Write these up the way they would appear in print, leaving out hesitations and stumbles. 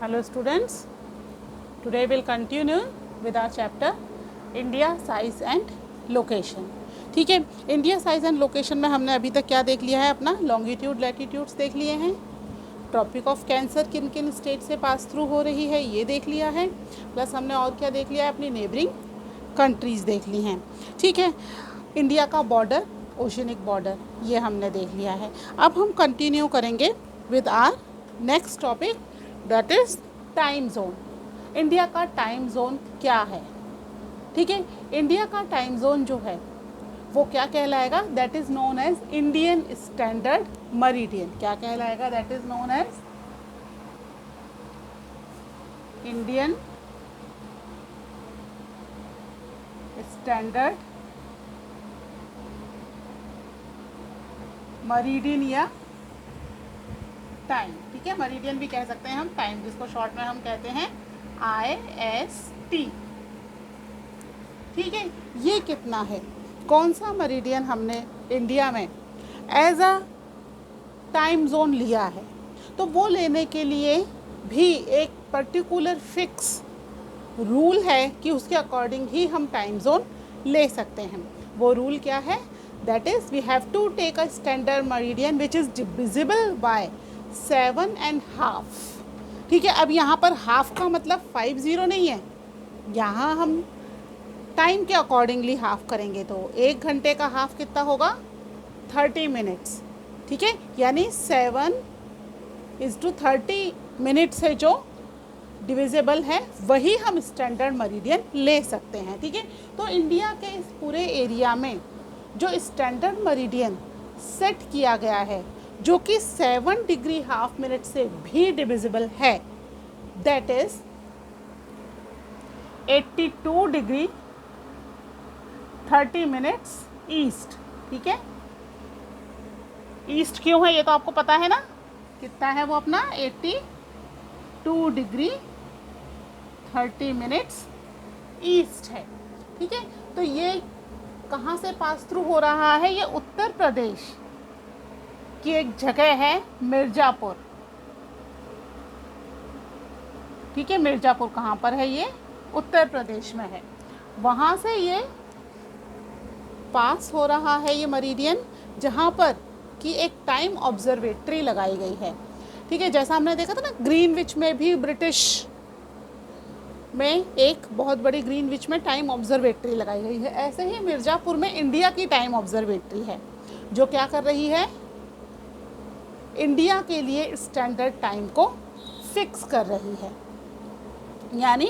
Hello students, today we'll continue with our chapter India size and location. ठीक है, India size and location में हमने अभी तक क्या देख लिया है, अपना लॉन्गिट्यूड लैटिट्यूड्स देख लिए हैं, ट्रॉपिक ऑफ कैंसर किन किन स्टेट से पास थ्रू हो रही है ये देख लिया है, प्लस हमने और क्या देख लिया है, अपनी नेबरिंग कंट्रीज़ देख ली हैं. ठीक है, इंडिया का बॉर्डर, ओशनिक बॉर्डर, ये हमने देख लिया है. अब हम कंटिन्यू करेंगे with our next topic, that is time zone. India का टाइम जोन क्या है? ठीक है, इंडिया का टाइम जोन जो है वो क्या कहलाएगा? That is known as Indian standard meridian. क्या कहलाएगा? That is known as Indian standard meridian या टाइम. ठीक है, मरीडियन भी कह सकते हैं हम, टाइम जिसको शॉर्ट में हम कहते हैं IST. ठीक है, ये कितना है, कौन सा मरीडियन हमने इंडिया में एज अ टाइम जोन लिया है, तो वो लेने के लिए भी एक पर्टिकुलर फिक्स रूल है कि उसके अकॉर्डिंग ही हम टाइम जोन ले सकते हैं. वो रूल क्या है? That is we have to take a standard meridian which is divisible by 7.5. ठीक है, अब यहाँ पर हाफ का मतलब 50 नहीं है, यहाँ हम टाइम के अकॉर्डिंगली हाफ करेंगे तो 1 घंटे का हाफ कितना होगा? 30 मिनट्स. ठीक है, यानी 7:30 मिनट से जो डिविजिबल है वही हम स्टैंडर्ड मरीडियन ले सकते हैं. ठीक है, तो इंडिया के इस पूरे एरिया में जो स्टैंडर्ड मरीडियन सेट किया गया है जो कि 7 डिग्री हाफ मिनट से भी डिविजिबल है, that is 82 degree 30 minutes east. ठीक है, ईस्ट क्यों है ये तो आपको पता है ना, कितना है वो अपना 82 डिग्री 30 मिनट्स ईस्ट है. ठीक है, तो ये कहाँ से पास थ्रू हो रहा है? ये उत्तर प्रदेश की एक जगह है मिर्ज़ापुर. ठीक है, मिर्ज़ापुर कहाँ पर है? ये उत्तर प्रदेश में है. वहाँ से ये पास हो रहा है ये मरीडियन, जहाँ पर कि एक टाइम ऑब्जर्वेटरी लगाई गई है. ठीक है, जैसा हमने देखा था ना ग्रीनविच में भी, ब्रिटिश में एक बहुत बड़ी ग्रीनविच में टाइम ऑब्जर्वेटरी लगाई गई है, ऐसे ही मिर्ज़ापुर में इंडिया की टाइम ऑब्जर्वेटरी है जो क्या कर रही है? इंडिया के लिए स्टैंडर्ड टाइम को फिक्स कर रही है. यानी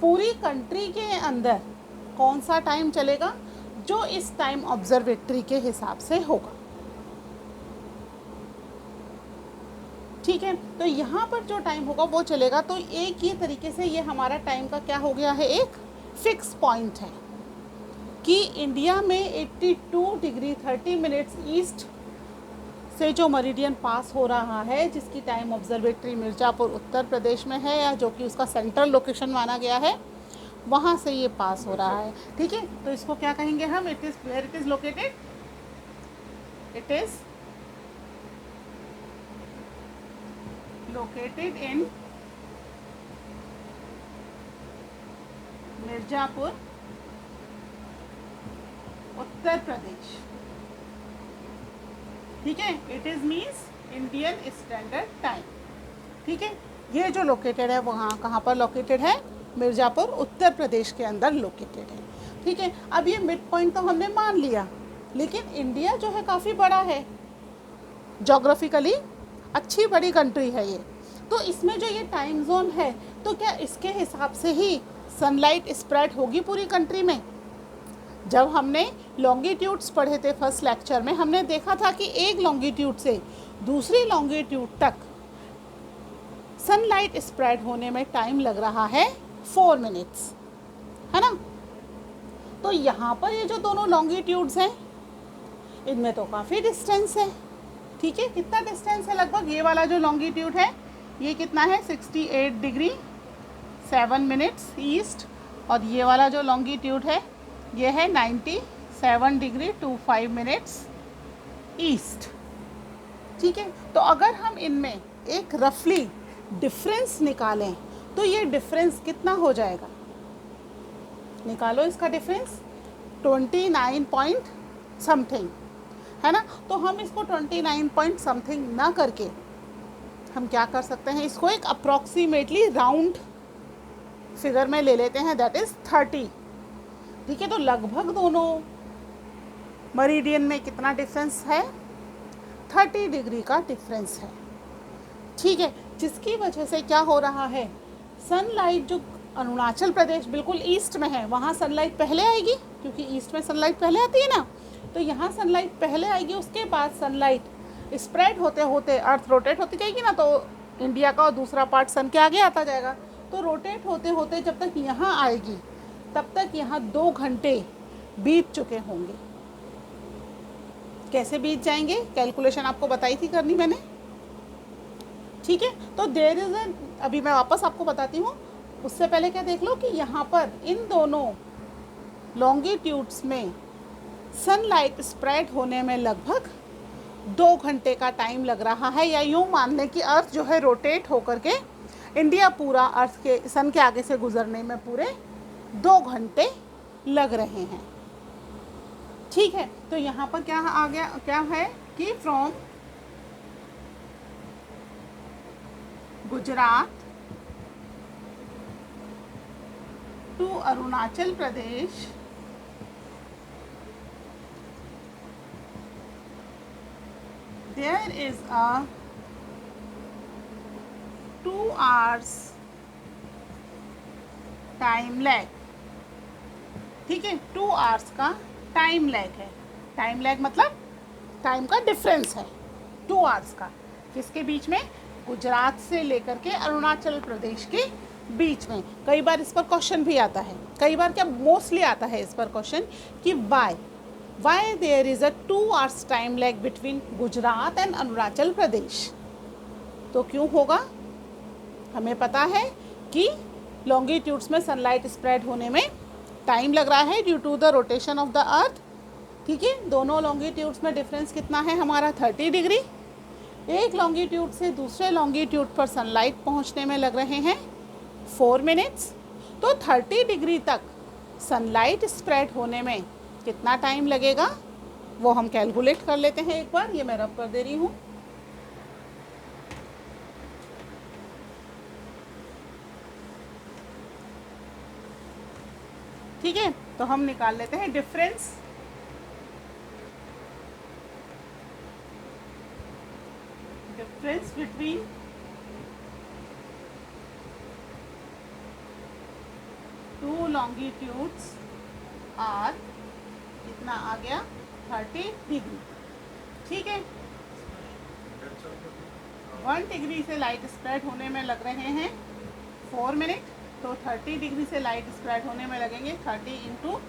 पूरी कंट्री के अंदर कौन सा टाइम चलेगा? जो इस टाइम ऑब्जर्वेटरी के हिसाब से होगा. ठीक है, तो यहाँ पर जो टाइम होगा वो चलेगा. तो एक ही तरीके से ये हमारा टाइम का क्या हो गया है? एक फिक्स पॉइंट है कि इंडिया में 82 डिग्री 30 मिनट्स ईस्ट से जो मरीडियन पास हो रहा है, जिसकी टाइम ऑब्जर्वेटरी मिर्ज़ापुर उत्तर प्रदेश में है, या जो कि उसका सेंट्रल लोकेशन माना गया है, वहाँ से ये पास हो रहा है. ठीक है, तो इसको क्या कहेंगे हम? It is where it is located, it is located in Mirzapur Uttar Pradesh. ठीक है, it is means Indian standard time. ठीक है, ये जो लोकेटेड है वहाँ कहाँ पर लोकेटेड है? मिर्ज़ापुर उत्तर प्रदेश के अंदर लोकेटेड है. ठीक है, अब ये मिड पॉइंट तो हमने मान लिया, लेकिन इंडिया जो है काफ़ी बड़ा है, जोग्राफिकली अच्छी बड़ी कंट्री है ये. तो इसमें जो ये टाइम जोन है, तो क्या इसके हिसाब से ही सनलाइट स्प्रेड होगी पूरी कंट्री में? जब हमने लॉन्गिट्यूड्स पढ़े थे फर्स्ट लेक्चर में, हमने देखा था कि एक लॉन्गिट्यूड से दूसरी लॉन्गिट्यूड तक सनलाइट स्प्रेड होने में टाइम लग रहा है 4 मिनट्स, है ना. तो यहाँ पर ये जो दोनों लॉन्गिट्यूड्स हैं इनमें तो काफ़ी डिस्टेंस है. ठीक है, कितना डिस्टेंस है? लगभग ये वाला जो लॉन्गिट्यूड है ये कितना है? 68 डिग्री 7 मिनट्स ईस्ट, और ये वाला जो लॉन्गिट्यूड है ये है 97 डिग्री 25 मिनट्स ईस्ट. ठीक है, तो अगर हम इनमें एक रफली डिफरेंस निकालें तो ये डिफरेंस कितना हो जाएगा, निकालो इसका डिफरेंस, 29 पॉइंट समथिंग है ना। तो हम इसको 29 पॉइंट समथिंग ना करके हम क्या कर सकते हैं, इसको एक अप्रॉक्सीमेटली राउंड फिगर में ले लेते हैं, दैट इज़ 30। ठीक है, तो लगभग दोनों मरीडियन में कितना डिफरेंस है, 30 डिग्री का डिफरेंस है। ठीक है, जिसकी वजह से क्या हो रहा है, सनलाइट जो अरुणाचल प्रदेश बिल्कुल ईस्ट में है वहाँ सनलाइट पहले आएगी, क्योंकि ईस्ट में सनलाइट पहले आती है ना, तो यहाँ सनलाइट पहले आएगी, उसके बाद सनलाइट स्प्रेड होते होते अर्थ रोटेट होती जाएगी ना, तो इंडिया का और दूसरा पार्ट सन के आगे आता जाएगा। तो रोटेट होते होते जब तक यहाँ आएगी तब तक यहाँ 2 घंटे बीत चुके होंगे। कैसे बीत जाएंगे, कैलकुलेशन आपको बताई थी करनी मैंने। ठीक है, तो देयर इज अभी मैं वापस आपको बताती हूँ, उससे पहले क्या देख लो कि यहाँ पर इन दोनों लॉन्गिट्यूड्स में सनलाइट स्प्रेड होने में लगभग 2 घंटे का टाइम लग रहा है, या यूँ मान लें कि अर्थ जो है रोटेट होकर के इंडिया पूरा अर्थ के सन के आगे से गुजरने में पूरे 2 घंटे लग रहे हैं। ठीक है, तो यहाँ पर क्या आ गया, क्या है कि from Gujarat to Arunachal Pradesh there is a 2 hours time lag. ठीक है, 2 आवर्स का टाइम लैग है। टाइम लैग मतलब टाइम का डिफरेंस है 2 आवर्स का, किसके बीच में, गुजरात से लेकर के अरुणाचल प्रदेश के बीच में। कई बार इस पर क्वेश्चन भी आता है, कई बार क्या मोस्टली आता है इस पर क्वेश्चन कि why there is a 2 hours time lag between Gujarat and Arunachal Pradesh. तो क्यों होगा, हमें पता है कि लॉन्गिट्यूड्स में सनलाइट स्प्रेड होने में टाइम लग रहा है due to the rotation of the earth. ठीक है, दोनों लॉन्गिट्यूड्स में डिफरेंस कितना है हमारा, 30 डिग्री। एक लॉन्गिट्यूड से दूसरे लॉन्गिट्यूड पर सनलाइट पहुंचने में लग रहे हैं 4 मिनट्स। तो 30 डिग्री तक सनलाइट स्प्रेड होने में कितना टाइम लगेगा वो हम कैलकुलेट कर लेते हैं एक बार। ये मैं रब कर दे रही हूँ। ठीक है, तो हम निकाल लेते हैं difference. Difference between two longitudes are कितना आ गया, 30 डिग्री। ठीक है, 1 डिग्री से लाइट स्प्रेड होने में लग रहे हैं 4 मिनट, तो 30 डिग्री से लाइट स्प्रेड होने में लगेंगे 30 ×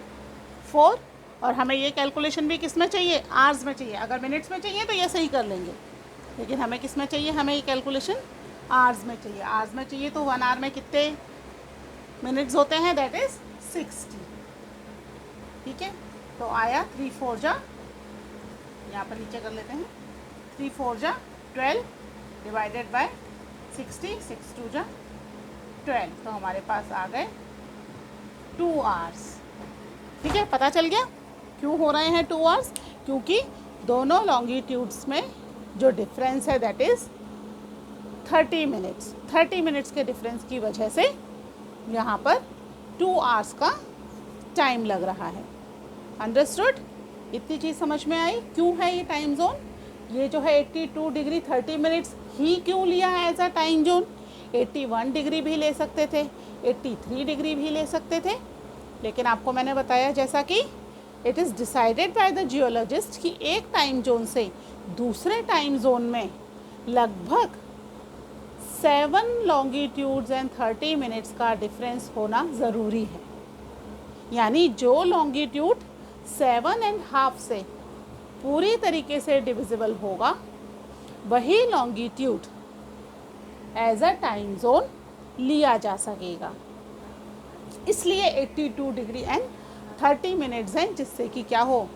4। और हमें ये कैलकुलेशन भी किस में चाहिए, आवर्स में चाहिए। अगर मिनट्स में चाहिए तो ये सही कर लेंगे, लेकिन हमें किस में चाहिए, हमें ये कैलकुलेशन आवर्स में चाहिए। आवर्स में चाहिए तो 1 आवर में कितने मिनट्स होते हैं, दैट इज़ 60। ठीक है, तो आया 3 4 जा, यहाँ पर नीचे कर लेते हैं, 3 4 जा 12 डिवाइडेड बाय 60, 6 2 जा 12, तो हमारे पास आ गए 2 आवर्स। ठीक है, पता चल गया क्यों हो रहे हैं 2 आवर्स, क्योंकि दोनों लॉन्गिट्यूड्स में जो डिफरेंस है दैट इज़ 30 मिनट्स। 30 मिनट्स के डिफरेंस की वजह से यहाँ पर 2 आवर्स का टाइम लग रहा है। अंडरस्टूड, इतनी चीज़ समझ में आई क्यों है ये टाइम जोन। ये जो है 82 डिग्री 30 मिनट्स ही क्यों लिया है as a time zone. 81 degree भी ले सकते थे, 83 डिग्री भी ले सकते थे, लेकिन आपको मैंने बताया जैसा कि it is decided by the geologist कि एक टाइम जोन से दूसरे टाइम जोन में लगभग 7 लॉन्गिट्यूड्स एंड 30 मिनट्स का डिफरेंस होना ज़रूरी है। यानी जो लॉन्गिट्यूड 7.5 से पूरी तरीके से डिविजिबल होगा वही longitude as a time zone लिया जा सकेगा। इसलिए 82 डिग्री एंड 30 मिनट्स हैं, जिससे कि क्या हो,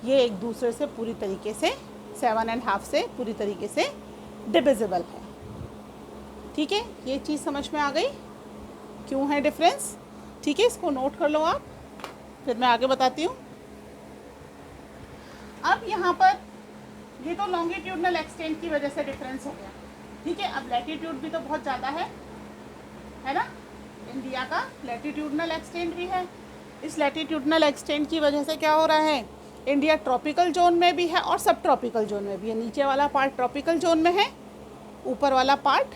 ये एक दूसरे से पूरी तरीके से 7.5 से पूरी तरीके से डिविजिबल है। ठीक है, ये चीज़ समझ में आ गई क्यों है डिफरेंस। ठीक है, इसको नोट कर लो आप, फिर मैं आगे बताती हूँ। अब यहाँ पर ये तो लॉन्गिट्यूडनल एक्सटेंट की वजह से डिफरेंस हो गया। ठीक है, अब लैटिट्यूड भी तो बहुत ज़्यादा है ना। इंडिया का लैटिट्यूडनल एक्सटेंट भी है। इस लैटिट्यूडनल एक्सटेंट की वजह से क्या हो रहा है, इंडिया ट्रॉपिकल जोन में भी है और सब ट्रॉपिकल जोन में भी है। नीचे वाला पार्ट ट्रॉपिकल जोन में है, ऊपर वाला पार्ट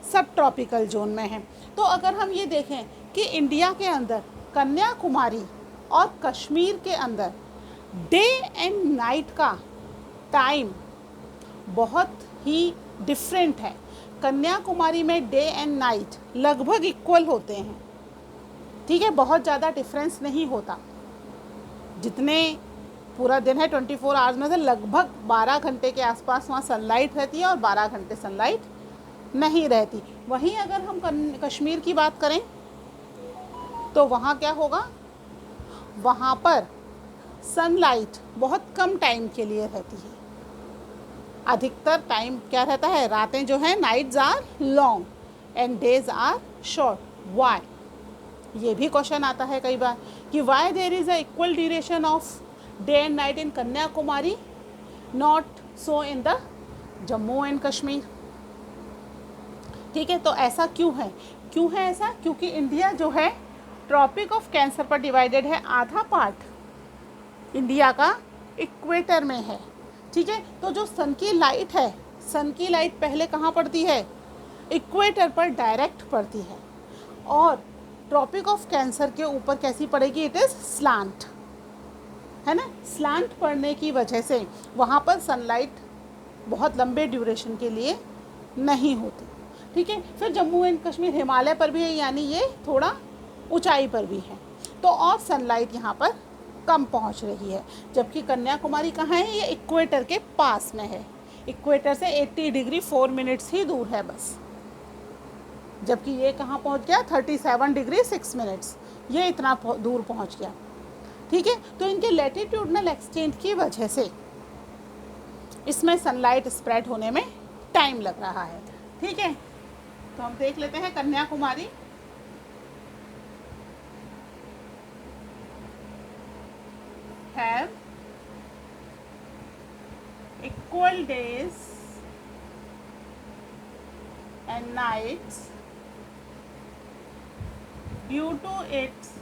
सब ट्रॉपिकल जोन में है। तो अगर हम ये देखें कि इंडिया के अंदर कन्याकुमारी और कश्मीर के अंदर डे एंड नाइट का टाइम बहुत ही डिफरेंट है। कन्याकुमारी में डे एंड नाइट लगभग इक्वल होते हैं। ठीक है, बहुत ज़्यादा डिफरेंस नहीं होता। जितने पूरा दिन है 24 आवर्स में से लगभग 12 घंटे के आसपास वहाँ सनलाइट रहती है और 12 घंटे सनलाइट नहीं रहती। वहीं अगर हम कश्मीर की बात करें तो वहाँ क्या होगा, वहाँ पर सनलाइट बहुत कम टाइम के लिए रहती है। अधिकतर टाइम क्या रहता है, रातें जो हैं nights are long and days are short. Why, ये भी क्वेश्चन आता है कई बार कि why there is a equal duration of day and night in Kanyakumari not so in the Jammu and Kashmir. ठीक है, तो ऐसा क्यों है ऐसा, क्योंकि इंडिया जो है ट्रॉपिक ऑफ कैंसर पर डिवाइडेड है। आधा पार्ट इंडिया का इक्वेटर में है। ठीक है, तो जो सन की लाइट है, सन की लाइट पहले कहाँ पड़ती है, इक्वेटर पर डायरेक्ट पड़ती है, और ट्रॉपिक ऑफ कैंसर के ऊपर कैसी पड़ेगी, इट इज़ स्लांट, है ना। स्लांट पड़ने की वजह से वहाँ पर सनलाइट बहुत लंबे ड्यूरेशन के लिए नहीं होती। ठीक है, फिर जम्मू एंड कश्मीर हिमालय पर भी है, यानी ये थोड़ा ऊंचाई पर भी है, तो और सनलाइट यहाँ पर कम पहुँच रही है। जबकि कन्याकुमारी कहाँ है, ये इक्वेटर के पास में है। इक्वेटर से 80 डिग्री 4 मिनट्स ही दूर है बस। जबकि ये कहाँ पहुँच गया, 37 डिग्री 6 मिनट्स, ये इतना दूर पहुँच गया। ठीक है, तो इनके लैटिट्यूडनल एक्सटेंट की वजह से इसमें सनलाइट स्प्रेड होने में टाइम लग रहा है। ठीक है, तो हम देख लेते हैं Kanyakumari. Have equal days and nights due to its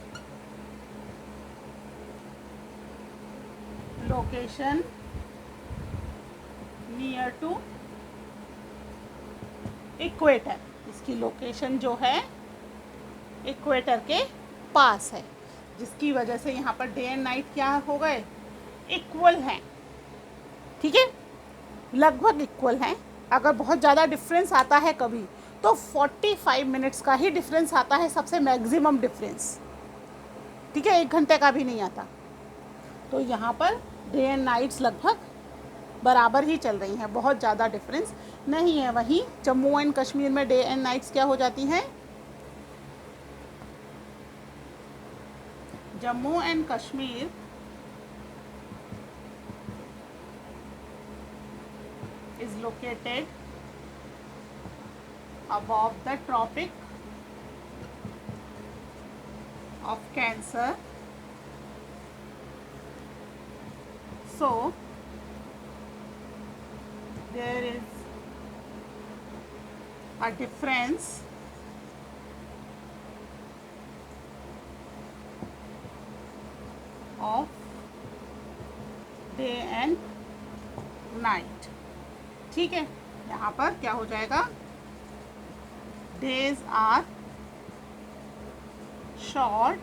location near to equator. इसकी लोकेशन जो है इक्वेटर के पास है, जिसकी वजह से यहाँ पर डे एंड नाइट क्या हो गए, इक्वल हैं। ठीक है, लगभग इक्वल हैं। अगर बहुत ज़्यादा डिफरेंस आता है कभी तो 45 मिनट्स का ही डिफरेंस आता है, सबसे मैक्सिमम डिफरेंस। ठीक है, 1 घंटे का भी नहीं आता। तो यहाँ पर डे एंड नाइट्स लगभग बराबर ही चल रही हैं, बहुत ज़्यादा डिफरेंस नहीं है। वहीं जम्मू एंड कश्मीर में डे एंड नाइट्स क्या हो जाती हैं, Jammu and Kashmir is located above the tropic of Cancer, so there is a difference of day and night। ठीक है, यहाँ पर क्या हो जाएगा, days are short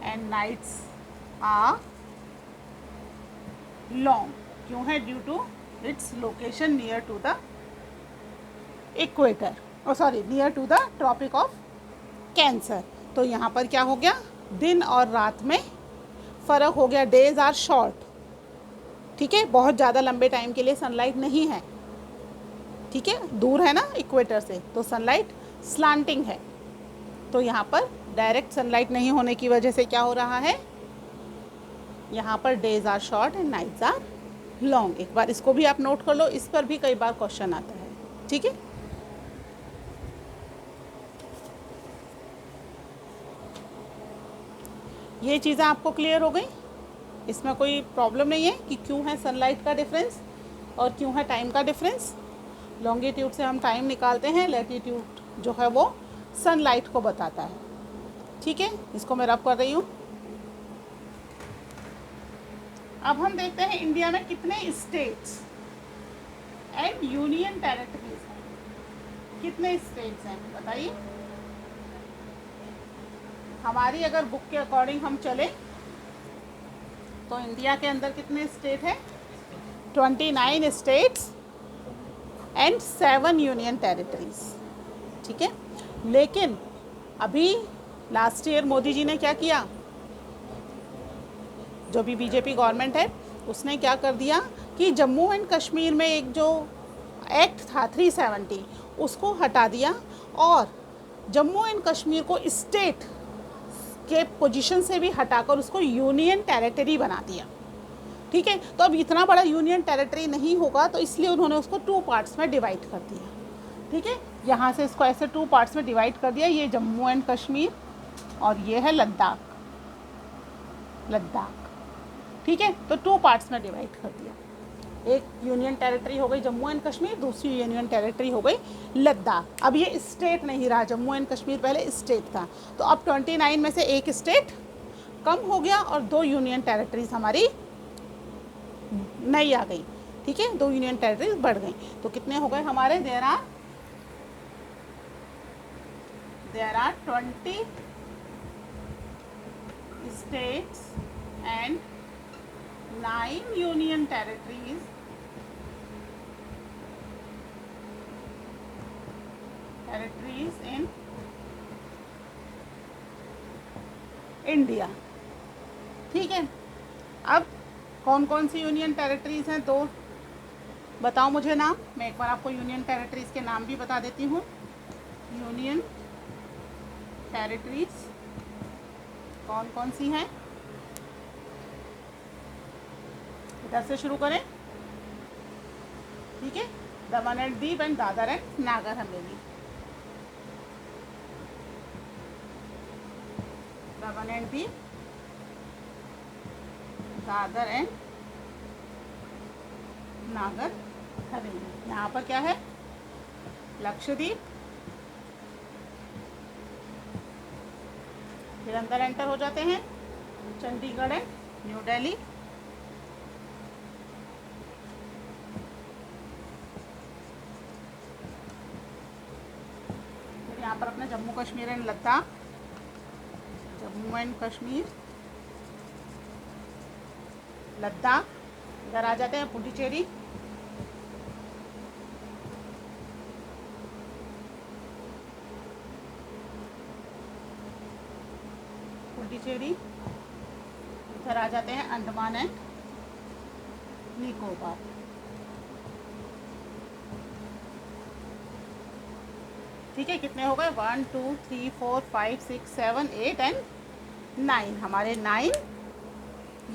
and nights are long. क्यों है, due to its location near to the equator, near to the tropic of cancer. तो यहाँ पर क्या हो गया, दिन और रात में फ़र्क हो गया, डेज आर शॉर्ट। ठीक है, बहुत ज़्यादा लंबे टाइम के लिए सनलाइट नहीं है। ठीक है, दूर है ना इक्वेटर से, तो सनलाइट स्लांटिंग है। तो यहाँ पर डायरेक्ट सनलाइट नहीं होने की वजह से क्या हो रहा है, यहाँ पर days are short and nights are long. एक बार इसको भी आप नोट कर लो, इस पर भी कई बार क्वेश्चन आता है। ठीक है। ये चीज़ें आपको क्लियर हो गई, इसमें कोई प्रॉब्लम नहीं है कि क्यों है सनलाइट का डिफरेंस और क्यों है टाइम का डिफरेंस। लॉन्गिट्यूड से हम टाइम निकालते हैं, लैटिट्यूड जो है वो सनलाइट को बताता है। ठीक है, इसको मैं रब कर रही हूँ। अब हम देखते हैं इंडिया में कितने स्टेट्स एंड यूनियन टेरिटरीज हैं। कितने स्टेट्स हैं बताइए। हमारी अगर बुक के अकॉर्डिंग हम चले तो इंडिया के अंदर कितने स्टेट हैं? 29 स्टेट्स एंड 7 यूनियन टेरिटरीज। ठीक है, लेकिन अभी लास्ट ईयर मोदी जी ने क्या किया, जो भी बीजेपी गवर्नमेंट है उसने क्या कर दिया कि जम्मू एंड कश्मीर में एक जो एक्ट था 370 उसको हटा दिया और जम्मू एंड कश्मीर को स्टेट के पोजीशन से भी हटाकर उसको यूनियन टेरिटरी बना दिया। ठीक है, तो अब इतना बड़ा यूनियन टेरिटरी नहीं होगा, तो इसलिए उन्होंने उसको 2 पार्ट्स में डिवाइड कर दिया। ठीक है, यहाँ से इसको ऐसे 2 पार्ट्स में डिवाइड कर दिया, ये जम्मू एंड कश्मीर और ये है लद्दाख। ठीक है, तो 2 पार्ट्स में डिवाइड कर दिया। एक यूनियन टेरिटरी हो गई जम्मू एंड कश्मीर, दूसरी यूनियन टेरिटरी हो गई लद्दाख। अब ये स्टेट नहीं रहा, जम्मू एंड कश्मीर पहले स्टेट था, तो अब 29 में से एक स्टेट कम हो गया और 2 यूनियन टेरिटरीज हमारी नई आ गई। ठीक है, 2 यूनियन टेरिटरीज बढ़ गई, तो कितने हो गए हमारे? There are 20 states and 9 union territories in India. ठीक है, अब कौन कौन सी यूनियन टेरिटरीज हैं तो बताओ मुझे नाम। मैं एक बार आपको यूनियन टेरिटरीज के नाम भी बता देती हूँ। यूनियन टेरिटरीज कौन कौन सी हैं, इधर से शुरू करें। ठीक है, दमन and Diu and Dadar and Nagar Haveli. Daman and Diu, Dadar and Nagar Haveli. यहाँ पर क्या है? लक्षद्वीप। फिर अंदर एंटर हो जाते हैं चंडीगढ़ एंड न्यू दिल्ली। फिर यहाँ पर अपना जम्मू कश्मीर एंड लद्दाख, जम्मू एंड कश्मीर लद्दाख। इधर आ जाते हैं पुडुचेरी, इधर आ जाते हैं अंडमान एंड निकोबार। ठीक है, कितने हो गए? 1 2 3 4 5 6 7 8 एंड 9। हमारे 9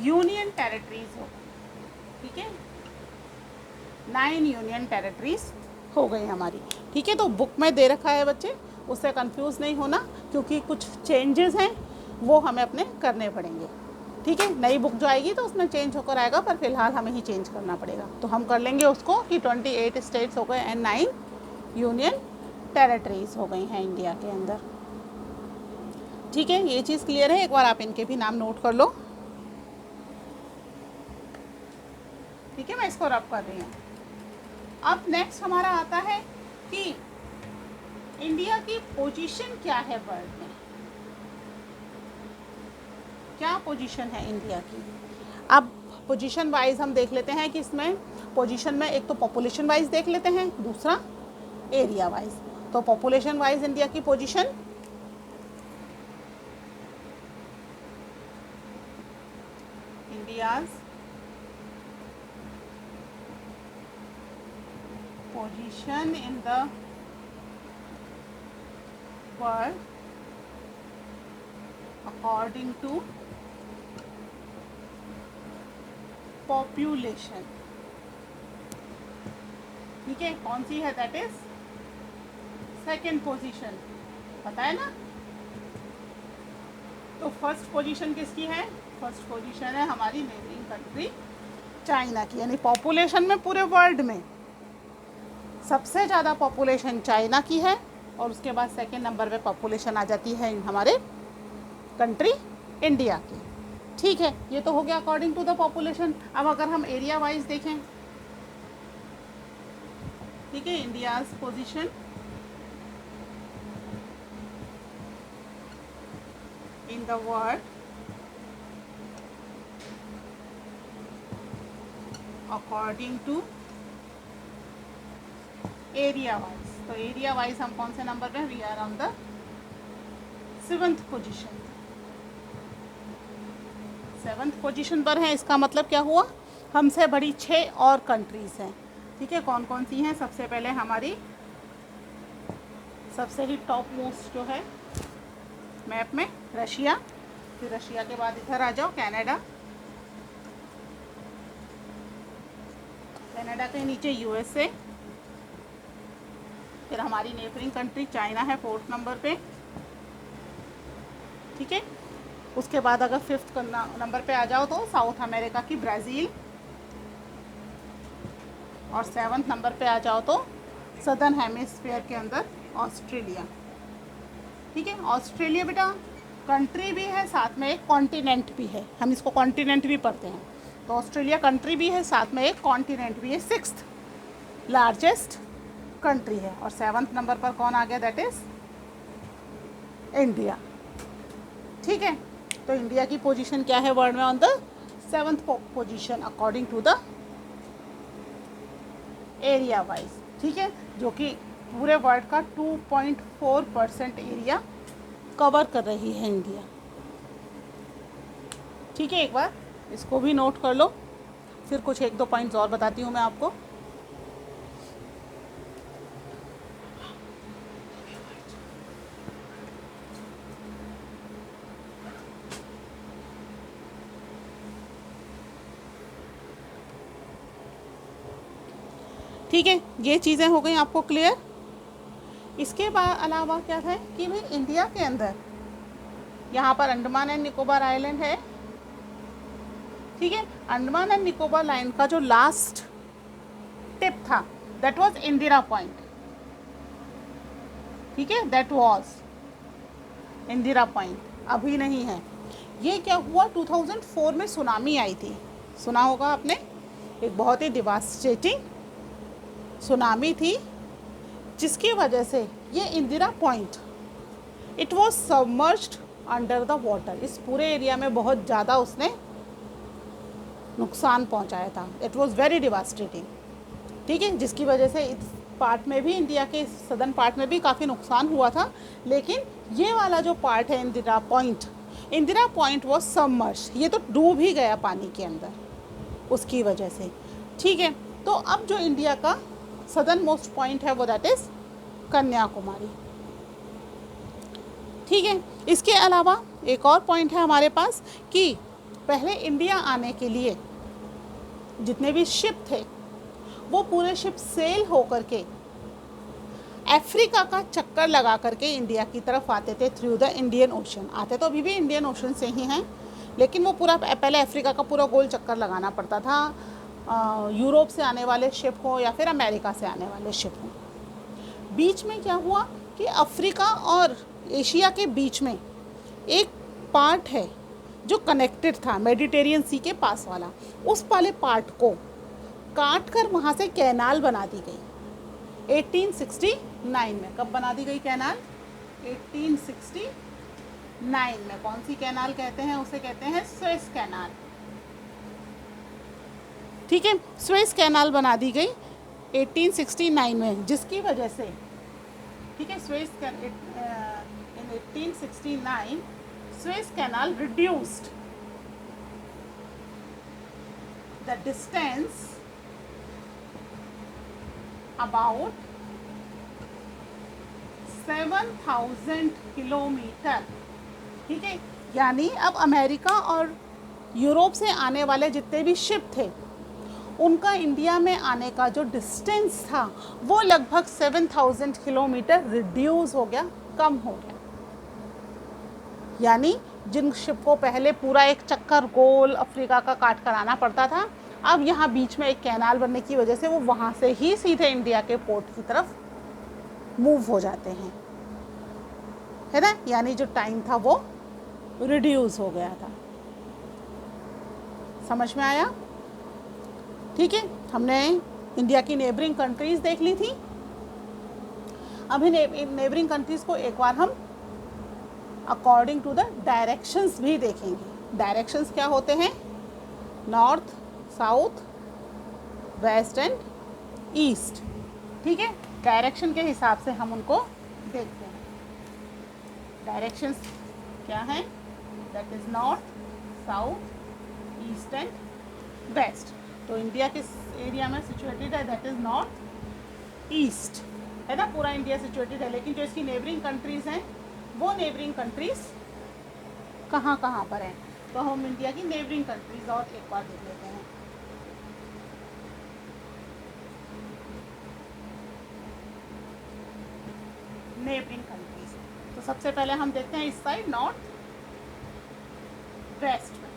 यूनियन टेरिटरीज हो। ठीक है, 9 यूनियन टेरिटरीज हो गई हमारी। ठीक है, तो बुक में दे रखा है बच्चे, उससे कंफ्यूज नहीं होना, क्योंकि कुछ चेंजेस हैं वो हमें अपने करने पड़ेंगे। ठीक है, नई बुक जो आएगी तो उसमें चेंज होकर आएगा, पर फिलहाल हमें ही चेंज करना पड़ेगा। तो हम कर लेंगे उसको कि 28 स्टेट्स हो गए एंड 9 यूनियन टेरिटरीज हो गई हैं इंडिया के अंदर। ठीक है, ये चीज़ क्लियर है। एक बार आप इनके भी नाम नोट कर लो। ठीक है, मैं इसको रब कर रही हूँ। अब नेक्स्ट हमारा आता है कि इंडिया की पोजीशन क्या है वर्ल्ड में, क्या पोजीशन है इंडिया की। अब पोजीशन वाइज हम देख लेते हैं कि इसमें पोजीशन में एक तो पॉपुलेशन वाइज देख लेते हैं, दूसरा एरिया वाइज। तो पॉपुलेशन वाइज इंडिया की position, India's position in the world according to population. ठीक है, कौन सी है? दैट इज सेकंड पोजीशन, पता है ना। तो फर्स्ट पोजीशन किसकी है? फर्स्ट पोजीशन है हमारी नेबरिंग कंट्री चाइना की, यानी पॉपुलेशन में पूरे वर्ल्ड में सबसे ज़्यादा पॉपुलेशन चाइना की है, और उसके बाद सेकंड नंबर पे पॉपुलेशन आ जाती है हमारे कंट्री इंडिया की। ठीक है, ये तो हो गया अकॉर्डिंग टू द पॉपुलेशन। अब अगर हम एरिया वाइज देखें, ठीक है, India's position in the world according to area wise. तो एरिया वाइज हम कौन से नंबर पे? We are on the 7th position. 7th position पर है, इसका मतलब क्या हुआ? हमसे बड़ी 6 और कंट्रीज़ हैं। ठीक है, कौन कौन सी हैं? सबसे पहले हमारी सबसे ही टॉप मोस्ट जो है मैप में रशिया, फिर रशिया के बाद इधर आ जाओ कनाडा, कनाडा के नीचे यूएसए, फिर हमारी नेबरिंग कंट्री चाइना है 4th नंबर पे। ठीक है, उसके बाद अगर 5th नंबर पे आ जाओ तो साउथ अमेरिका की ब्राज़ील, और 7th नंबर पे आ जाओ तो सदर्न हेमिस्फीयर के अंदर ऑस्ट्रेलिया। ठीक है, ऑस्ट्रेलिया बेटा कंट्री भी है, साथ में एक कॉन्टिनेंट भी है, हम इसको कॉन्टिनेंट भी पढ़ते हैं। तो ऑस्ट्रेलिया कंट्री भी है, साथ में एक कॉन्टिनेंट भी है, 6th लार्जेस्ट कंट्री है। और 7th नंबर पर कौन आ गया? That is India. ठीक है, तो इंडिया की पोजीशन क्या है वर्ल्ड में? On the 7th position according to the area wise. ठीक है, जो कि पूरे वर्ल्ड का 2.4% एरिया कवर कर रही है इंडिया। ठीक है, एक बार इसको भी नोट कर लो, फिर कुछ 1-2 पॉइंट्स और बताती हूँ मैं आपको। ठीक है, ये चीज़ें हो गई आपको क्लियर। इसके बाद अलावा क्या है कि भाई इंडिया के अंदर यहाँ पर अंडमान एंड निकोबार आइलैंड है। ठीक है, अंडमान एंड निकोबार लाइन का जो लास्ट टिप था दैट वाज इंदिरा पॉइंट। ठीक है, दैट वाज इंदिरा पॉइंट, अभी नहीं है। ये क्या हुआ? 2004 में सुनामी आई थी, सुना होगा आपने, एक बहुत ही डिवास्टेटिंग सुनामी थी, जिसकी वजह से ये Indira point it was submerged under the water. इस पूरे एरिया में बहुत ज़्यादा उसने नुकसान पहुंचाया था। It was very devastating. ठीक है, जिसकी वजह से इस पार्ट में भी, इंडिया के सदर्न पार्ट में भी काफ़ी नुकसान हुआ था। लेकिन ये वाला जो पार्ट है इंदिरा पॉइंट वॉज सबमर्ज्ड, ये तो डूब ही गया पानी के अंदर उसकी वजह से। ठीक है, तो अब जो इंडिया का सदर्न मोस्ट पॉइंट है वो दैट इज़ कन्याकुमारी। ठीक है, इसके अलावा एक और पॉइंट है हमारे पास कि पहले इंडिया आने के लिए जितने भी शिप थे वो पूरे शिप सेल होकर के अफ्रीका का चक्कर लगा करके इंडिया की तरफ आते थे थ्रू द इंडियन ओशन। आते तो अभी भी इंडियन ओशन से ही हैं, लेकिन वो पूरा पहले अफ्रीका का पूरा गोल चक्कर लगाना पड़ता था, यूरोप से आने वाले शिप हो या फिर अमेरिका से आने वाले शिप हो। बीच में क्या हुआ कि अफ्रीका और एशिया के बीच में एक पार्ट है जो कनेक्टेड था मेडिटेरियन सी के पास वाला, उस वाले पार्ट को काट कर वहाँ से कैनाल बना दी गई 1869 में। कब बना दी गई कैनाल? 1869 में। कौन सी कैनाल कहते हैं? उसे कहते हैं सुएज कैनाल। ठीक है, सुएज कैनाल बना दी गई 1869 में, जिसकी वजह से, ठीक है, in 1869 Suez Canal reduced the distance about 7,000 kilometre. ठीक है, यानी अब अमेरिका और यूरोप से आने वाले जितने भी शिप थे उनका इंडिया में आने का जो डिस्टेंस था वो लगभग 7,000 किलोमीटर रिड्यूस हो गया, कम हो गया। यानी जिन शिप को पहले पूरा एक चक्कर गोल अफ्रीका का काट कर आना पड़ता था, अब यहाँ बीच में एक कैनाल बनने की वजह से वो वहाँ से ही सीधे इंडिया के पोर्ट की तरफ मूव हो जाते हैं, है ना। यानी जो टाइम था वो रिड्यूस हो गया था। समझ में आया? ठीक है, हमने इंडिया की नेबरिंग कंट्रीज़ देख ली थी। अभी नेबरिंग कंट्रीज़ को एक बार हम अकॉर्डिंग टू द डायरेक्शंस भी देखेंगे। डायरेक्शंस क्या होते हैं? North, south, west and east. ठीक है, डायरेक्शन के हिसाब से हम उनको देखते हैं। डायरेक्शंस क्या हैं? That is north, south, east and west. तो इंडिया किस एरिया में सिचुएटेड है? दैट इज़ नॉर्थ ईस्ट, है ना। पूरा इंडिया सिचुएटेड है, लेकिन जो इसकी नेबरिंग कंट्रीज़ हैं वो नेबरिंग कंट्रीज़ कहाँ कहाँ पर हैं? तो हम इंडिया की नेबरिंग कंट्रीज़ और एक बार देख लेते हैं। नेबरिंग कंट्रीज़, तो सबसे पहले हम देखते हैं इस साइड नॉर्थ वेस्ट में।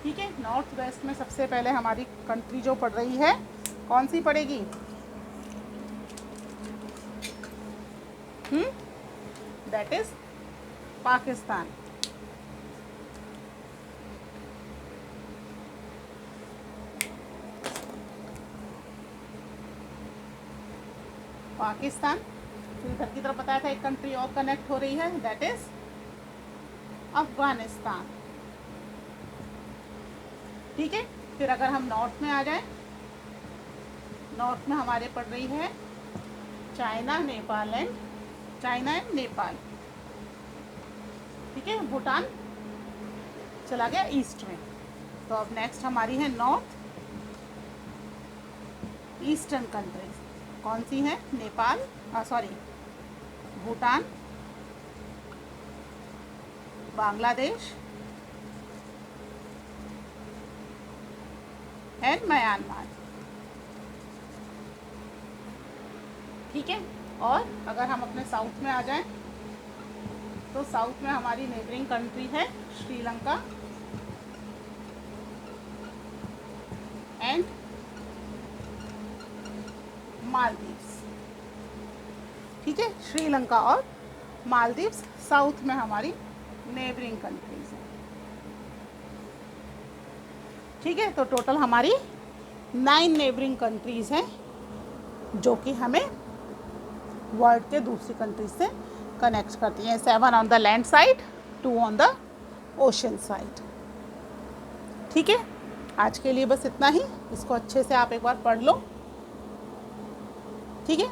ठीक है, नॉर्थ वेस्ट में सबसे पहले हमारी कंट्री जो पड़ रही है, कौन सी पड़ेगी? That is Pakistan. पाकिस्तान, फिर इधर की तरफ बताया था एक कंट्री और कनेक्ट हो रही है, दैट इज अफगानिस्तान। ठीक है, फिर अगर हम नॉर्थ में आ जाएं, नॉर्थ में हमारे पड़ रही है चाइना, नेपाल एंड नेपाल। ठीक है, भूटान चला गया ईस्ट में। तो अब नेक्स्ट हमारी है नॉर्थ ईस्टर्न कंट्रीज। कौन सी है? Nepal, Bhutan, Bangladesh and Myanmar. ठीक है, और अगर हम अपने साउथ में आ जाएं, तो साउथ में हमारी नेबरिंग कंट्री है श्रीलंका एंड मालदीव्स। ठीक है, श्रीलंका और मालदीव्स साउथ में हमारी नेबरिंग कंट्रीज हैं। ठीक है, तो टोटल हमारी 9 नेबरिंग कंट्रीज हैं जो कि हमें वर्ल्ड के दूसरी कंट्रीज से कनेक्ट करती हैं। 7 on the land side, 2 on the ocean side. ठीक है, आज के लिए बस इतना ही। इसको अच्छे से आप एक बार पढ़ लो। ठीक है।